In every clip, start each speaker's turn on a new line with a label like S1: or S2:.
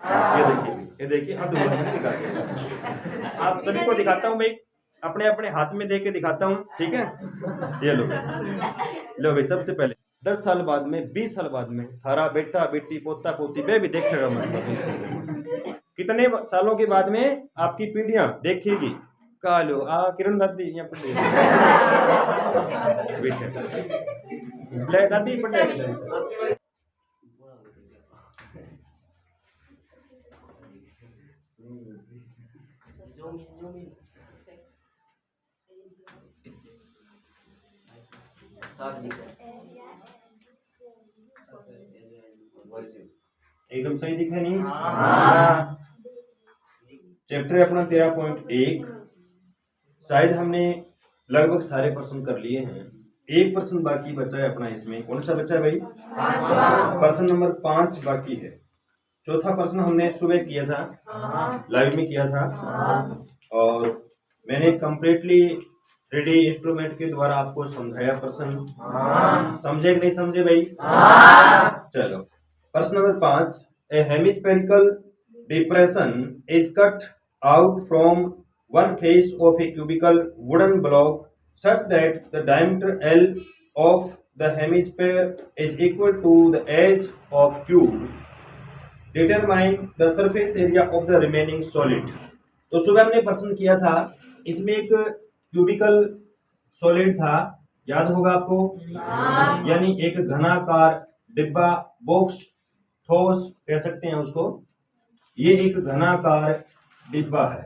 S1: ये देखिए अर्धगोला मैंने दिखा दिया। आप सभी को दिखाता हूँ, मैं अपने अपने हाथ में दे के दिखाता हूँ, ठीक है। ये लो भाई, सबसे पहले 10 साल बाद में, 20 साल बाद में थारा बेटा बेटी पोता पोती वे भी देखेगा, मतलब कितने सालों के बाद में आपकी पीढ़ियां देखेगी। कालो किरण दादी यहाँ पर दादी पटेल। एकदम सही दिखा नहीं? चैप्टर अपना 13.1 शायद हमने लगभग सारे प्रश्न कर लिए हैं। एक प्रश्न बाकी बचा है अपना, इसमें कौन सा बचा है भाई? प्रश्न नंबर 5 बाकी है। चौथा प्रश्न हमने सुबह किया था, लाइव में किया था, और मैंने कंप्लीटली 3D इंस्ट्रूमेंट के द्वारा आपको समझाया प्रश्न। समझे कि नहीं समझे भाई? चलो प्रश्न number 5, A hemispherical depression is cut out from one face of a cubical wooden block such that the diameter L of the hemisphere is equal to the edge of cube. Determine the surface area of the remaining solid. तो सुबह हमने प्रश्न किया था, इसमें एक cubicle solid था, याद होगा आपको? यानी एक घनाकार डिब्बा, बॉक्स, ठोस कह सकते हैं उसको। ये एक घनाकार डिब्बा है,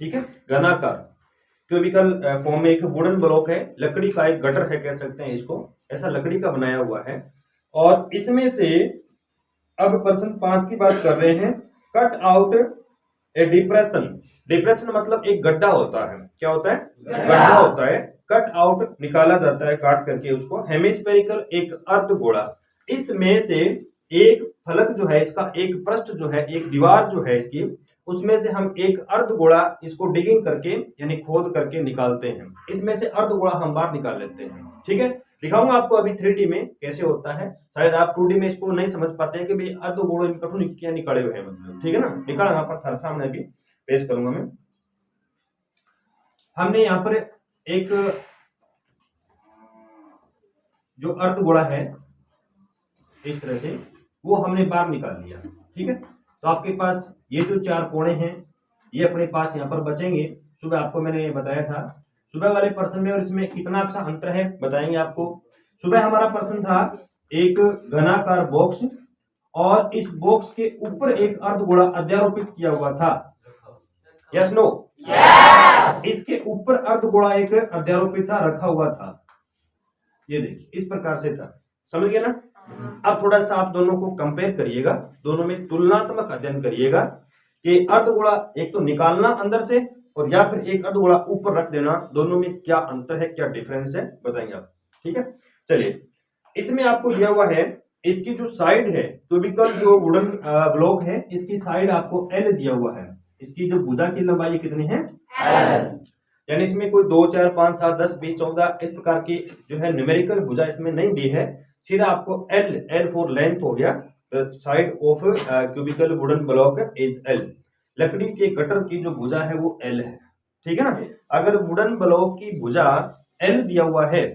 S1: ठीक है, घनाकार क्यूबिकल फॉर्म में एक वुडन ब्लॉक है, लकड़ी का एक गटर है कह सकते हैं इसको, ऐसा लकड़ी का बनाया हुआ है। और इसमें से अब प्रश्न 5 की बात कर रहे हैं, कट आउट ए डिप्रेशन। डिप्रेशन मतलब एक गड्ढा होता है, क्या होता है? गड्ढा होता है। कट आउट निकाला जाता है काट करके उसको। हेमिस्फेरिकल एक अर्धगोला, इसमें से एक फलक जो है इसका, एक पृष्ठ जो है, एक दीवार जो है इसकी, उसमें से हम एक अर्धगोला इसको डिगिंग करके यानी खोद करके निकालते हैं। इसमें से अर्धगोला हम बाहर निकाल लेते हैं, ठीक है। दिखाऊंगा आपको अभी 3D में कैसे होता है। शायद आप 2D में इसको नहीं समझ पाते हैं कि भाई अर्धगोले कठू क्या निकाले हुए हैं, मतलब, ठीक है ना। निकाला यहाँ पर थारे सामने भी पेश करूंगा मैं। हमने यहाँ पर एक जो अर्धगोला है इस तरह से, वो हमने बाहर निकाल लिया, ठीक है। तो आपके पास ये जो 4 कोणे हैं ये अपने पास यहाँ पर बचेंगे। सुबह आपको मैंने बताया था, सुबह वाले प्रश्न में और इसमें कितना सा अंतर है बताएंगे आपको। सुबह हमारा प्रश्न था एक घनाकार बॉक्स और इस बॉक्स के ऊपर एक अर्धगोला अध्यारोपित किया हुआ था, यस नो? यस। इसके ऊपर अर्धगोला एक अध्यारोपित था, रखा हुआ था, ये देखिए इस प्रकार से था, समझ गए ना। अब थोड़ा सा आप दोनों को कंपेयर करिएगा, दोनों में तुलनात्मक अध्ययन करिएगा कि अर्धगोला एक तो निकालना अंदर से और या फिर एक अर्धगोला ऊपर रख देना, दोनों में क्या अंतर है, क्या डिफरेंस है, बताएंगे आप, ठीक है। चलिए, इसमें आपको दिया हुआ है, इसकी जो साइड है, क्यूबिकल जो वुडन ब्लॉक है, इसकी साइड आपको L दिया हुआ है। इसकी जो भुजा की लंबाई कितनी है? L। यानी इसमें कोई 2, 4, 5, 7, 10, 20, 14 इस प्रकार की जो है न्यूमेरिकल भुजा इसमें नहीं दी है, सीधा आपको L फॉर लेंथ हो गया। Side of cubical wooden block is L। लकड़ी के कटर की जो भुजा है वो L है, ठीक है ना। अगर वुडन ब्लॉक की भुजा L दिया हुआ है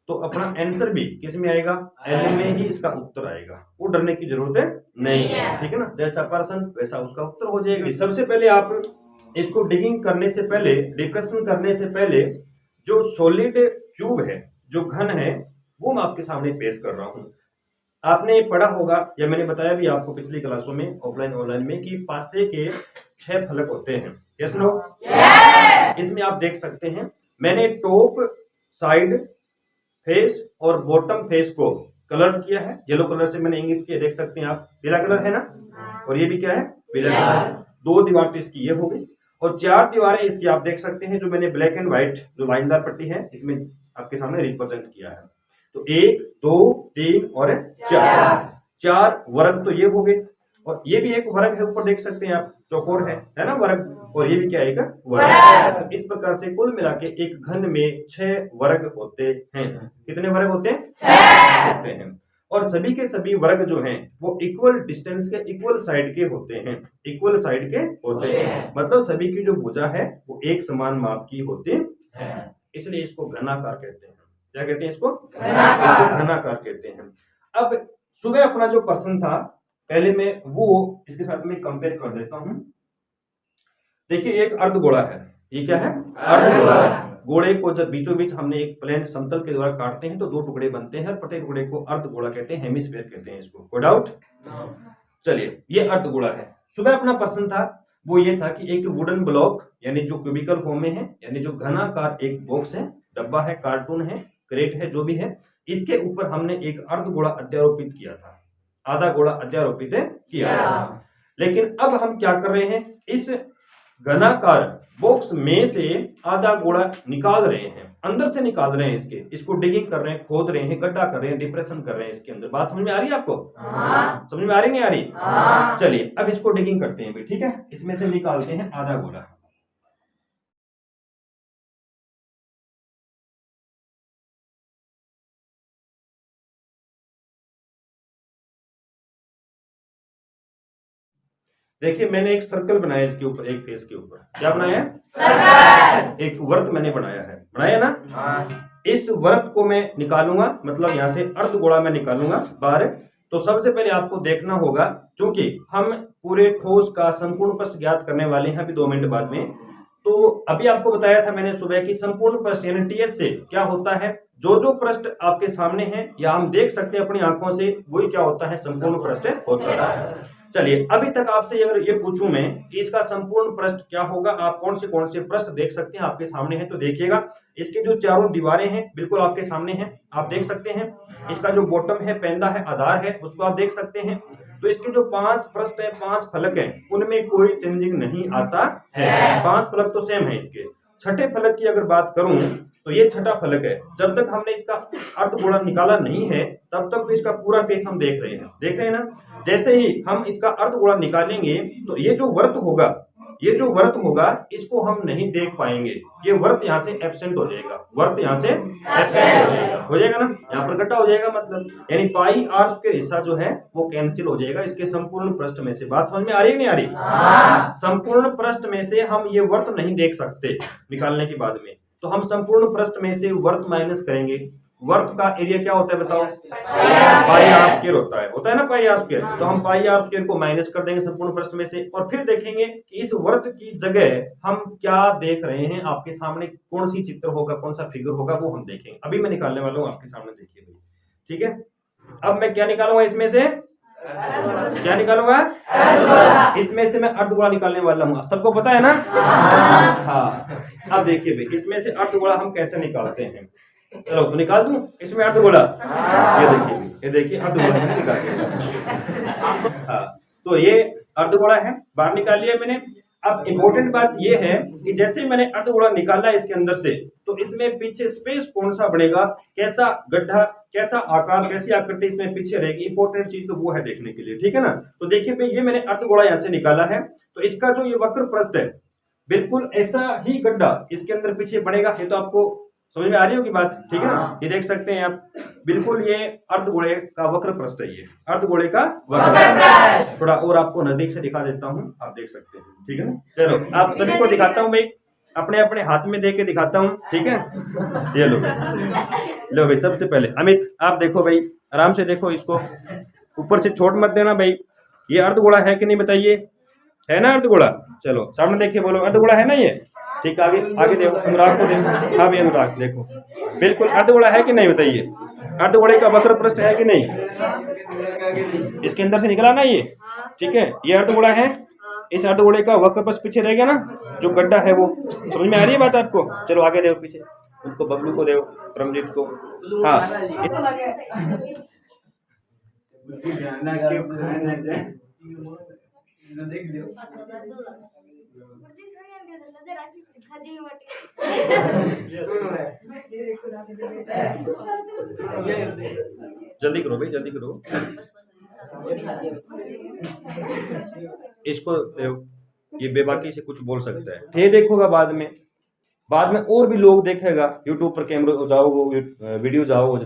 S1: तो अपना आंसर भी किस में आएगा? L में ही इसका उत्तर आएगा, वो डरने की जरूरत नहीं है, ठीक है ना। जैसा प्रश्न वैसा उसका उत्तर हो जाएगा। सबसे पहले आप इसको डिगिंग करने से पहले, डिप्रेशन करने से पहले, जो सॉलिड क्यूब है, जो घन है, वो मैं आपके सामने पेश कर रहा हूं। आपने पढ़ा होगा या मैंने बताया भी आपको पिछली क्लासों में, ऑफलाइन ऑनलाइन में, कि पासे के 6 फलक होते हैं, यस नो? यस। इसमें आप देख सकते हैं मैंने टॉप, साइड फेस और बॉटम फेस को कलर किया है, येलो कलर से मैंने इंगित किया, देख सकते हैं आप, पीला कलर है ना, और ये भी क्या है? पीला कलर है। 2 दीवार तो इसकी ये हो गई, और 4 दीवारें इसकी आप देख सकते हैं जो मैंने ब्लैक एंड व्हाइट जो लाइनदार पट्टी है इसमें आपके सामने रिप्रेजेंट किया है। तो 1, 2, 3 और 4 वर्ग तो ये हो गए, और ये भी एक वर्ग है, ऊपर देख सकते हैं आप, चौकोर है ना वर्ग, और ये भी क्या है? वर्ग। इस प्रकार से कुल मिला के एक घन में 6 वर्ग होते हैं। कितने वर्ग होते हैं? 6 होते हैं। और सभी के सभी वर्ग जो हैं वो इक्वल डिस्टेंस के इक्वल साइड के होते हैं, इक्वल साइड के होते हैं, मतलब सभी की जो भुजा है वो एक समान माप की होती है, इसलिए इसको घनाकार कहते हैं। क्या कहते हैं इसको? घनाकार कहते हैं। अब सुबह अपना जो प्रश्न था, पहले मैं वो इसके साथ में कंपेयर कर देता हूं। देखिए एक अर्धगोला है, ये क्या है? अर्धगोला है। गोले को जब बीचों बीच हमने एक प्लेन समतल के द्वारा काटते हैं तो दो टुकड़े बनते हैं, प्रत्येक टुकड़े को अर्धगोला कहते हैं, हेमिस्फीयर कहते हैं इसको। कोई डाउट? चलिए ये अर्धगोला है। सुबह अपना प्रश्न था वो ये था कि एक वुडन ब्लॉक यानी जो क्यूबिकल फॉर्म में है, यानी जो घनाकार एक बॉक्स है, डब्बा है, कार्टून है, क्रेट है, जो भी है, इसके ऊपर हमने एक अर्धगोला अध्यारोपित किया था, आधा गोला अध्यारोपित किया था। लेकिन अब हम क्या कर रहे हैं, इस घनाकार बॉक्स में से आधा गोला निकाल रहे हैं, अंदर से निकाल रहे हैं, इसको डिगिंग कर रहे हैं, खोद रहे हैं, गड्ढा कर रहे हैं, डिप्रेशन कर रहे हैं इसके अंदर। बात समझ में आ रही है आपको? समझ में आ रही नहीं आ रही? चलिए अब इसको डिगिंग करते हैं, ठीक है, इसमें से निकालते हैं आधा गोला। देखिए मैंने एक सर्कल बनाया इसके ऊपर, एक फेस के ऊपर। क्या बनाया है? सर्कल। एक वर्त मैंने बनाया है, बनाया ना? इस वर्त को मैं निकालूंगा, मतलब यहाँ से अर्धगोला मैं निकालूंगा बाहर। तो सबसे पहले आपको देखना होगा, क्योंकि हम पूरे ठोस का संपूर्ण प्रस्थ ज्ञात करने वाले हैं अभी 2 मिनट बाद में। तो अभी आपको बताया था मैंने सुबह की संपूर्ण प्रस्थ यानी टीएस से क्या होता है, जो पृष्ठ आपके सामने है या हम देख सकते हैं अपनी आंखों से, वही क्या होता है, संपूर्ण पृष्ठ होता है। चलिए अभी तक आपसे अगर ये पूछूं मैं कि इसका संपूर्ण पृष्ठ क्या होगा, आप कौन से पृष्ठ देख सकते हैं आपके सामने है, तो देखिएगा इसकी जो चारों दीवारें हैं बिल्कुल आपके सामने हैं, आप देख सकते हैं। इसका जो बॉटम है, पेंदा है, आधार है, उसको आप देख सकते हैं। तो इसके जो 5 पृष्ठ है, 5 फलक है, उनमें कोई चेंजिंग नहीं आता है, 5 फलक तो सेम है इसके। छठे फलक की अगर बात करूं तो ये छठा फलक है। जब तक हमने इसका अर्धगोला निकाला नहीं है तब तक तो इसका पूरा पेज हम देख रहे हैं ना। जैसे ही हम इसका अर्धगोला निकालेंगे तो ये जो वर्त होगा इसको हम नहीं देख पाएंगे, ये वर्त यहाँ से एब्सेंट हो जाएगा, वर्त यहाँ से एब्सेंट हो जाएगा ना, यहाँ पर कटा हो जाएगा, मतलब यानी पाई आर स्क्वायर हिस्सा जो है वो कैंसिल हो जाएगा इसके संपूर्ण पृष्ठ में से। बात समझ में आ रही है नहीं आ रही? संपूर्ण पृष्ठ में से हम ये वर्त नहीं देख सकते निकालने के बाद में, तो हम संपूर्ण पृष्ठ में से वर्त माइनस करेंगे। वर्त का एरिया क्या होता है बताओ? पाई आर स्क्वायर होता है ना, पाई आर स्क्वायर। तो हम पाई आर स्क्वायर को माइनस कर देंगे संपूर्ण पृष्ठ में से, और फिर देखेंगे कि इस वर्त की जगह हम क्या देख रहे हैं, आपके सामने कौन सी चित्र होगा, कौन सा फिगर होगा, वो हम देखेंगे। अभी मैं निकालने वाला हूँ आपके सामने, देखिए भाई, ठीक है। अब मैं क्या निकालूंगा इसमें से, क्या निकालूंगा? इसमें से मैं अर्धगोला निकालने वाला हूँ, सबको पता है ना? हाँ। अब देखिए भाई इसमें से अर्धगोला हम कैसे निकालते हैं, चलो तो निकाल दूं इसमें अर्धगोला। ये देखिए अर्धगोला मैंने निकाल दिया। हाँ तो ये अर्धगोला है, बाहर निकाल लिया मैंने। अब इम्पोर्टेंट बात ये है कि जैसे मैंने अर्धगोला निकाला इसके अंदर से, तो इसमें पीछे स्पेस कौन सा बढ़ेगा, कैसा गड्ढा, कैसा आकार, कैसी आकृति इसमें पीछे रहेगी, इंपॉर्टेंट चीज तो वो है देखने के लिए, ठीक है ना। तो देखिए भाई ये मैंने अर्धगोला यहाँ से निकाला है, तो इसका जो ये वक्र पृष्ठ है बिल्कुल ऐसा ही गड्ढा इसके अंदर पीछे बढ़ेगा। ये तो आपको समझ में आ रही होगी बात, ठीक है ना। ये देख सकते हैं आप, बिल्कुल ये अर्धगोले का वक्र पृष्ठ है, ये अर्धगोले का वक्र पृष्ठ। थोड़ा और आपको नजदीक से दिखा देता हूँ, आप देख सकते हैं, ठीक है ना। चलो आप सभी को दिखाता हूँ भाई, अपने अपने हाथ में दे के दिखाता हूँ, ठीक है। ये लो भाई, सबसे पहले अमित आप देखो भाई, आराम से देखो इसको, ऊपर से छोड़ मत देना भाई। ये अर्धगोला है कि नहीं बताइए, है ना अर्धगोला? चलो सामने देखिए, बोलो अर्धगोला है ना ये, ठीक। आगे आगे देखो, अनुराग को देखो, हाँ भाई अनुराग देखो, बिल्कुल अर्धगोला है कि नहीं बताइए। अर्धगोले का वक्र पृष्ठ है कि नहीं, इसके अंदर से निकला ना ये, ठीक है। ये अर्धगोला है, इस अर्धगोले का वक्र पृष्ठ पीछे रह गया ना, जो गड्ढा है वो। समझ में आ रही है बात आपको? चलो आगे देखो पीछे, उसको बबलू को देखो, परमजीत को, हाँ जल्दी करो भाई, जल्दी करो इसको। ये बेबाकी से कुछ बोल सकता है, ये देखोगा बाद में और भी लोग देखेगा, यूट्यूब पर कैमरा जाओ, वीडियो जाओ,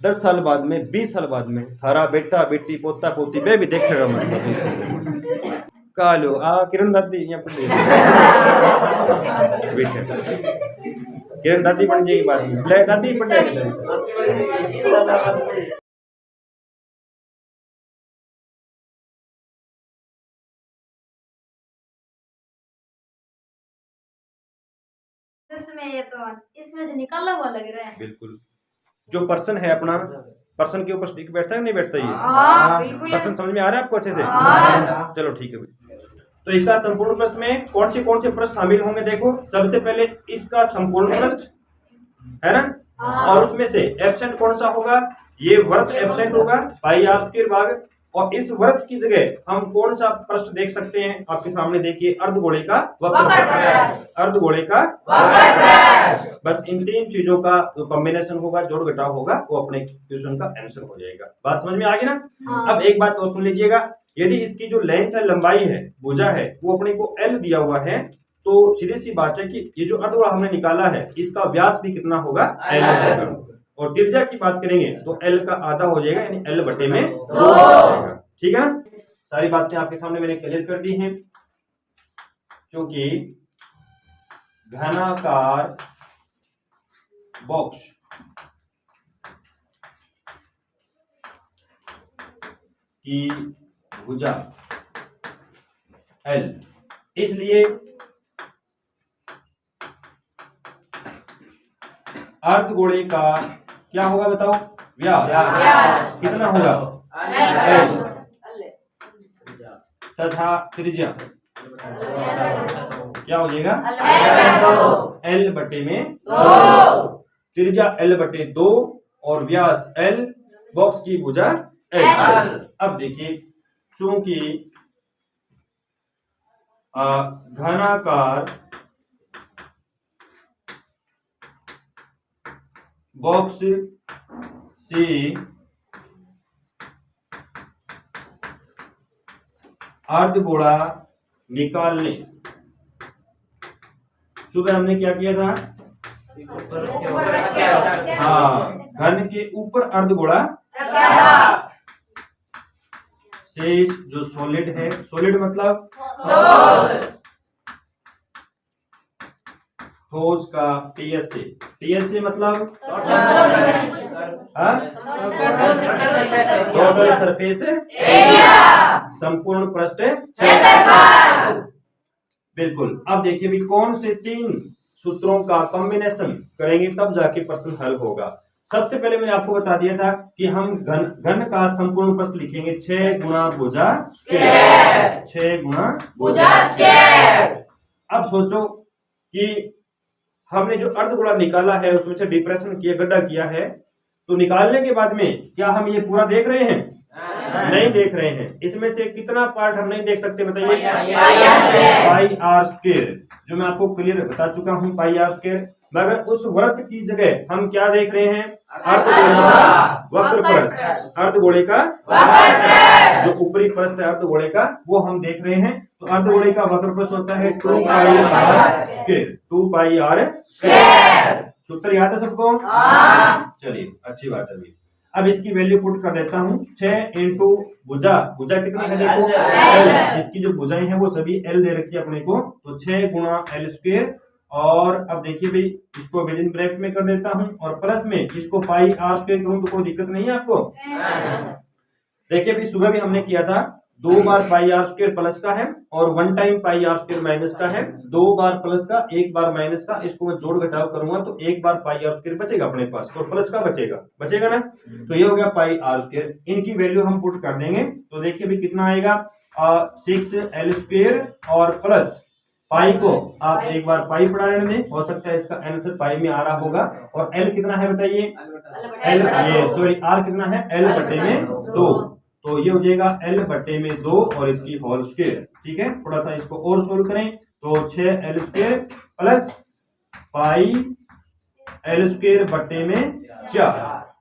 S1: 10 साल बाद में, 20 साल बाद में थारा बेटा बेटी पोता पोती बे भी देखेगा मतलब कालो किरण दादी यहाँ पर किरण दादी बन जाएगी बाद में, ब्लैक दादी बन जाएगी।
S2: सच में ये तो इसमें से निकाला हुआ लग रहा है।
S1: बिल्कुल, जो पर्सन है अपना, पर्सन के ऊपर स्टिक बैठता है नहीं बैठता? ये पर्सन समझ में आ रहा है आपको अच्छे से? चलो ठीक है भाई। तो इसका संपूर्ण प्रश्न में कौन से प्रश्न शामिल होंगे? देखो, सबसे पहले इसका संपूर्ण प्रश्न है ना, और उसमें से एब्सेंट कौन सा होगा? ये वर्त एब्सेंट होगा, पाई आर स्क्वायर भाग। और इस वर्त की जगह हम कौन सा प्रश्न देख सकते हैं? आपके सामने देखिए, अर्धगोले का वक्रप्रस्थ, अर्धगोले का वक्रप्रस्थ। बस इन तीन चीजों का जो कॉम्बिनेशन होगा, जोड़ घटाव होगा, वो अपने क्वेश्चन का आंसर हो जाएगा। बात समझ में आ गई ना? अब एक बात और सुन लीजिएगा, यदि इसकी जो लेंथ है, लंबाई है, भुजा है, वो अपने को L दिया हुआ है, तो सीधी सी बात है कि ये जो अर्धगोला हमने निकाला है, इसका व्यास भी कितना होगा? L होगा। और त्रिज्या की बात करेंगे तो L का आधा हो जाएगा, यानी L बटे में 2 हो जाएगा। ठीक है ना? सारी बातें आपके सामने मैंने क्लियर कर दी हैं। क्योंकि घनाकार बॉक्स की भुजा L, इसलिए अर्धगोले का क्या होगा बताओ? व्यास कितना होगा? L तथा त्रिज्या क्या हो जाएगा? L बटे में 2। त्रिज्या L बटे 2 और व्यास L, बॉक्स की भुजा L। अब देखिए, चूंकि घनाकार बॉक्स से अर्धगोला निकालने, सुबह हमने क्या किया था? हाँ, घन के ऊपर अर्धगोला, शेष जो सॉलिड है, सॉलिड मतलब ठोस का टीएसए मतलब टोटल सरफेस एरिया, संपूर्ण पृष्ठ क्षेत्रफल। बिल्कुल। अब देखिए भी कौन से 3 सूत्रों का कॉम्बिनेशन करेंगे तब जाके प्रश्न हल होगा। सबसे पहले मैंने आपको बता दिया था कि हम घन का संपूर्ण पृष्ठ लिखेंगे 6 गुणा भुजा स्क्वायर, 6 गुणा भुजा स्क्वायर। अब सोचो कि हमने जो अर्धगोला निकाला है उसमें से डिप्रेशन किया, गड्ढा किया है, तो निकालने के बाद में क्या हम ये पूरा देख रहे हैं? नहीं देख रहे हैं। इसमें से कितना पार्ट हम नहीं देख सकते बताइए? पाई आर स्क्वायर, जो मैं आपको क्लियर बता चुका हूं, पाई आर स्क्वायर। मगर उस वृत्त की जगह हम क्या देख रहे हैं? अर्धगोले का वक्रप्रस्थ, अर्धगोले का जो ऊपरी पृष्ठ है अर्धगोले का, वो हम देख रहे हैं। तो अर्धगोले का वक्रप्रस्थ होता है 2 pi R square, 2 pi R square. सूत्र याद है सबको? चलिए, अच्छी बात है। अब इसकी वैल्यू पुट कर देता हूँ, 6 इंटू भुजा, भुजा कितनी है देखो? L। इसकी जो भुजाएं हैं वो सभी L दे रखी है अपने को, तो 6 गुणा L स्क्वायर। और अब देखिए भाई, इसको विद इन ब्रैकेट में कर देता हूं, और प्लस में इसको पाई आर स्क्वायर करूं तो कोई दिक्कत नहीं है आपको? देखिए भाई, सुबह भी हमने किया था, 2 बार पाई आर स्क्वायर प्लस का है और 1 time pi R square minus का है। 2 बार प्लस का, 1 बार माइनस का, इसको मैं जोड़ घटाव करूंगा तो 1 बार पाई आर स्क्वायर बचेगा अपने पास, तो प्लस का बचेगा ना? तो ये हो गया पाई आर स्क्वायर। इनकी वैल्यू हम पुट कर देंगे, तो देखिए भाई कितना आएगा? 6 L स्क्वायर और प्लस पाई को आप एक बार पाई पढ़ा लेने दें, हो सकता है इसका आंसर पाई में आ रहा होगा। और L कितना है बताइए? R कितना है? L बटे में 2, तो ये हो जाएगा L बटे में 2 और इसकी होल स्क्वायर। ठीक है, थोड़ा सा इसको और सोल्व करें तो 6 L square plus pi L square बटे में 4,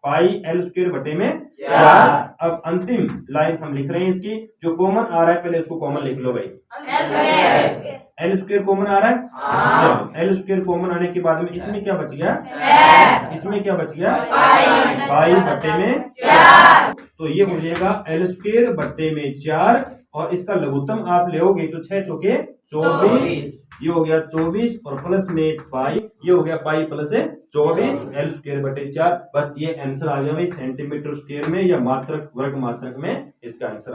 S1: पाई L स्क्वायर बटे में 4। अब अंतिम लाइन हम लिख रहे हैं इसकी, जो कॉमन आ रहा है पहले इसको कॉमन लिख लो भाई, एल स्क्वायर कॉमन आ रहा है। चलो एल स्क्वायर कॉमन आने के बाद में इसमें क्या बच गया, इसमें क्या बच गया, पाई बटे में 4। तो ये हो जाएगा एल स्क्वायर बटे में 4 और इसका लघुत्तम आप लेोगे तो 6 चौके 24, ये हो गया 24 और प्लस में पाई, ये हो गया पाई प्लस 24 एल स्क्वायर बटे 4। बस ये आंसर आ गया भाई सेंटीमीटर स्क्वायर में या मात्रक वर्ग मात्रक में इसका आंसर।